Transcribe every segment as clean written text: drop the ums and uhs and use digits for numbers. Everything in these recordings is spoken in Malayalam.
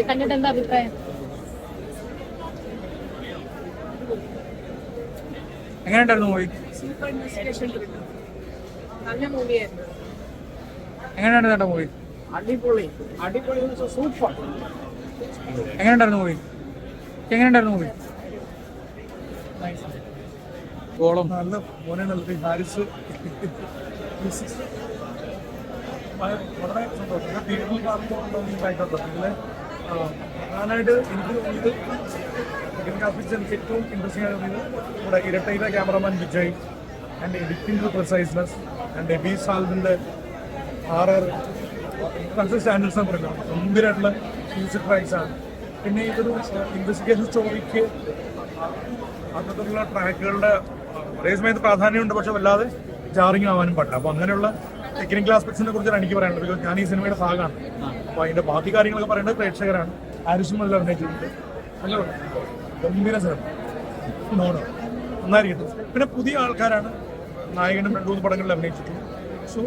കണ്ടിട്ട് എന്താ അഭിപ്രായം? എങ്ങനെയുണ്ടായിരുന്നു മൂവി? സൂപ്പർ ഇൻവെസ്റ്റിഗേഷൻ നല്ല മൂവിയായിരുന്നു. എങ്ങനെയുണ്ടായിരുന്നു ചേട്ടാ മൂവി? അടിപൊളി അടിപൊളി സൂപ്പർ. എങ്ങനെയുണ്ടായിരുന്നു മൂവി? എങ്ങനെയുണ്ടായിരുന്നു മൂവി? ഗോളം നല്ല മോനെ നൽകി ഹാരിസ് വളരെ സന്തോഷം. ഞാൻ തിയേറ്ററിൽ കാണുമ്പോൾ പ്രധാനമായിട്ട് എനിക്ക് തോന്നിയത് എനിക്ക് ഏറ്റവും ഇൻട്രസ്റ്റിംഗ് ആയ തോന്നിയത് നമ്മുടെ ഇരട്ടയിലെ cameraman Vijay and editing preciseness and Eby സാൽവിൻ്റെ സ്റ്റാൻഡേർഡ്സ് എന്ന് പറയുന്നത് ഗംഭീരമായിട്ടുള്ള മ്യൂസിക് ട്രാക്സ് ആണ്. പിന്നെ ഇതൊരു ഇൻവെസ്റ്റിഗേഷൻ സ്റ്റോറിക്ക് അത്തരത്തിലുള്ള ട്രാക്കുകളുടെ ഒരേ സമയത്ത് പ്രാധാന്യമുണ്ട്, പക്ഷെ വല്ലാതെ ജാറിങ് ആവാനും പാടില്ല. അപ്പോൾ അങ്ങനെയുള്ള ടെക്നിക്കൽ ആസ്പെക്ട്സിനെ കുറിച്ചാണ് എനിക്ക് പറയാനുള്ളത്. ബിക്കോസ് ഞാൻ ഈ സിനിമയുടെ ഭാഗമാണ്. അപ്പോൾ അതിൻ്റെ ബാക്കി കാര്യങ്ങളൊക്കെ പറയേണ്ടത് പ്രേക്ഷകരാണ്. ഹാരിസും എല്ലാം അഭിനയിച്ചിട്ടുണ്ട്. നല്ല ഗംഭീര സിനിമ, നന്നായിരിക്കും. പിന്നെ പുതിയ ആൾക്കാരാണ് നായകനും 2-3 പടങ്ങളിൽ അഭിനയിച്ചിട്ടുണ്ട്. സോ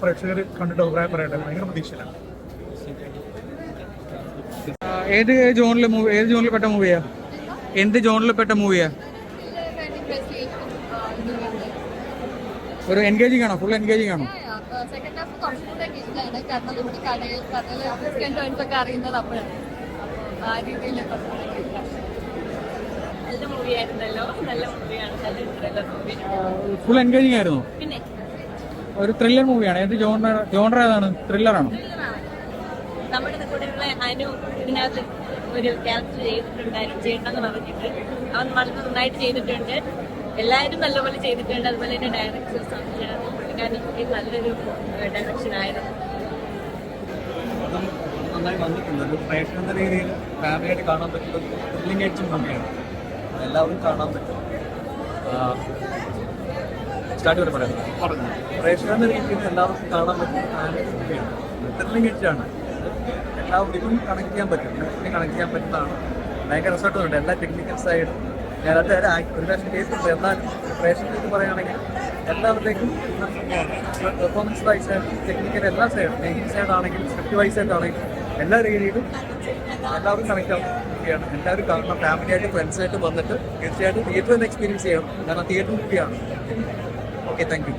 പ്രേക്ഷകർ കണ്ടിട്ട് അഭിപ്രായം പറയട്ടെ. ഭയങ്കര പ്രതീക്ഷയിലാണ്. ഏത് ജോണിൽ പെട്ട മൂവിയാ? എന്ത് ജോണിൽ പെട്ട മൂവിയാ? ഒരു എൻഗേജിങ് ആണോ? ഫുൾ എൻഗേജിങ് ആണോ? സെക്കൻഡ് ഹാഫ് കുറച്ചുകൂടെ ഇഷ്ടമാണ്. കാരണം നമ്മുടെ കഥകൾ അറിയുന്നത് അപ്പോഴാണ്. ആ രീതിയിൽ നല്ല മൂവിയായിരുന്നല്ലോ. നല്ല മൂവിയാണ്. നല്ല ത്രില്ലർ മൂവി. ഫുൾ എൻഗേജിങ് ആയിരുന്നു. പിന്നെ ഒരു ത്രില്ലർ മൂവിയാണ്. ഏത് ജോണർ ഏതാണ്? ത്രില്ലറാണോ? നമ്മുടെ കൂടെയുള്ള അനു ഇതിനകത്ത് ഒരു ക്യാരക്ടർ ചെയ്യണമെന്ന് പറഞ്ഞിട്ട് അവൻ വളരെ നന്നായിട്ട് ചെയ്തിട്ടുണ്ട്. എല്ലാവരും നല്ലപോലെ ചെയ്തിട്ടുണ്ട്. അതുപോലെ തന്നെ ഡയറക്ടർ പുള്ളിക്കാരൻ നല്ലൊരു ഡയറക്ഷൻ ആയിരുന്നു. നന്നായി വന്നിട്ടുണ്ട്. ഒരു പ്രേക്ഷക എന്ന രീതിയിൽ ഫാമിലിയായിട്ട് കാണാൻ പറ്റുന്ന ത്രില്ലിംഗ് ആയിട്ടും മൂവിയാണ്. എല്ലാവരും കാണാൻ പറ്റും. സ്റ്റാർട്ട് വരെ പറഞ്ഞു പ്രേക്ഷക എന്ന രീതിയിൽ എല്ലാവർക്കും കാണാൻ പറ്റുന്ന ഫാമിലി മൂവിയാണ്. ത്രില്ലിംഗ് ആയിട്ടാണ്. എല്ലാവർക്കും കണക്ട് ചെയ്യാൻ പറ്റും. കണക്ട് ചെയ്യാൻ പറ്റുന്നതാണ്. ഭയങ്കര റിസൾട്ടുണ്ട്. എല്ലാ ടെക്നിക്കൽ സൈഡും ഞാനത് ഒരു പ്രാവശ്യം കേട്ടിട്ടുണ്ട്. എന്നാൽ പ്രേക്ഷകർക്ക് പറയുകയാണെങ്കിൽ എല്ലാവരുടെയും പെർഫോമൻസ് വൈസ് ആയിട്ട് ടെക്നിക്കൽ എല്ലാ സൈഡും മേക്കിംഗ് സൈഡ് ആണെങ്കിലും സ്ക്രിപ്റ്റ് വൈസ് ആയിട്ടാണെങ്കിലും എല്ലാ രീതിയിലും എല്ലാവർക്കും കണക്ട് ആവുകയാണ്. എല്ലാവരും കാണണം. ഫാമിലിയായിട്ട് ഫ്രണ്ട്സായിട്ട് വന്നിട്ട് തീർച്ചയായിട്ടും തിയേറ്ററിൽ നിന്ന് എക്സ്പീരിയൻസ് ചെയ്യണം. കാരണം തിയേറ്റർ മൂവിയാണ്. Okay, thank you.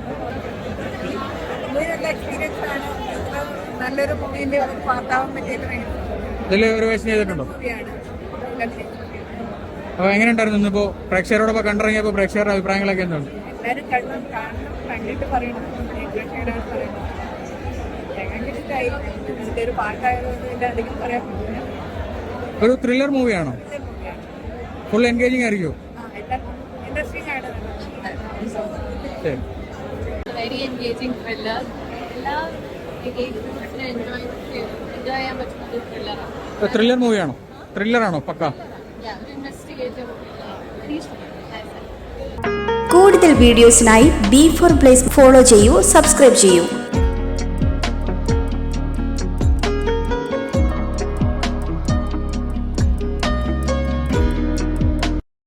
നല്ലൊരു മൂവിന്റെ പാർട്ടാവാൻ പറ്റിയ ഇതിൽ ഒരു വേഷം ചെയ്തിട്ടുണ്ടോ? അപ്പോൾ എങ്ങനെയുണ്ടായിരുന്നു ഇന്നിപ്പോൾ പ്രേക്ഷകരോടൊപ്പം കണ്ടിറങ്ങിയപ്പോൾ പ്രേക്ഷകരുടെ അഭിപ്രായങ്ങളൊക്കെ എന്താണ്? എല്ലാവരും കാണണം, കണ്ടിട്ട് പറയണം. ഭയങ്കര ഇഷ്ടമായി. ഇതിൻ്റെ ഒരു പാട്ടായതുകൊണ്ട് ഇതിൻ്റെ അധികം പറയാൻ പറ്റില്ല. ഒരു ത്രില്ലർ മൂവിയാണോ? ഫുൾ എൻഗേജിങ് ആയിരിക്കും. ഇൻട്രസ്റ്റിംഗ് ആണ്. Very engaging thriller. എല്ലാ എൻജോയ് ചെയ്യാൻ പറ്റുന്ന ത്രില്ലറാണ്. ത്രില്ലർ മൂവിയാണോ? ത്രില്ലറാണോ? പക്ക. കൂടുതൽ വീഡിയോസിനായി B4 Place ഫോളോ ചെയ്യൂ, സബ്സ്ക്രൈബ് ചെയ്യൂ.